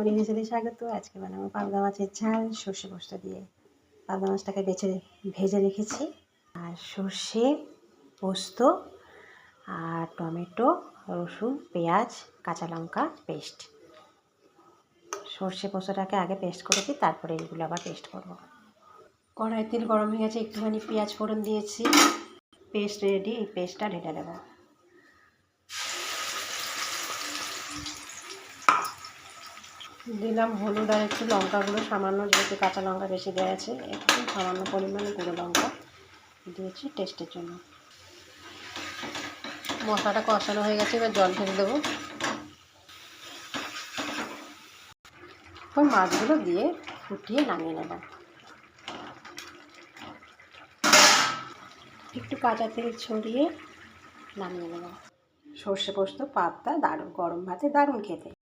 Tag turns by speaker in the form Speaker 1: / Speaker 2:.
Speaker 1: মর্নিংয়ে সাথে স্বাগত। আজকে বানাবো পাবদা মাছের ঝাল সর্ষে পোস্ত দিয়ে। পাবদা মাছটাকে ভেজে রেখেছি, আর সর্ষে পোস্ত আর টমেটো, রসুন, পেঁয়াজ, কাঁচা লঙ্কা পেস্ট। সর্ষে পোস্তটাকে আগে পেস্ট করেছি, তারপরে এইগুলো আবার পেস্ট করব। কড়াই তেল গরম হয়ে গেছে, একটুখানি পেঁয়াজ ফোড়ন দিয়েছি। পেস্ট রেডি, এই পেস্টটা ঢেলে দেবো। দিলাম হলুদ আর একটু লঙ্কা গুঁড়ো সামান্য, যেহেতু কাঁচা লঙ্কা বেশি দেওয়া আছে, একটু সামান্য পরিমাণে গুঁড়ো লঙ্কা দিয়েছি টেস্টের জন্য। মশলাটা কষানো হয়ে গেছে, এবার জল ঢেলে দেবো। মাছগুলো দিয়ে ফুটিয়ে নামিয়ে নেব। একটু কাঁচা তেল ছড়িয়ে নামিয়ে নেব। সর্ষে পোস্ত পাবদা দারুণ, গরম ভাতে দারুণ খেতে।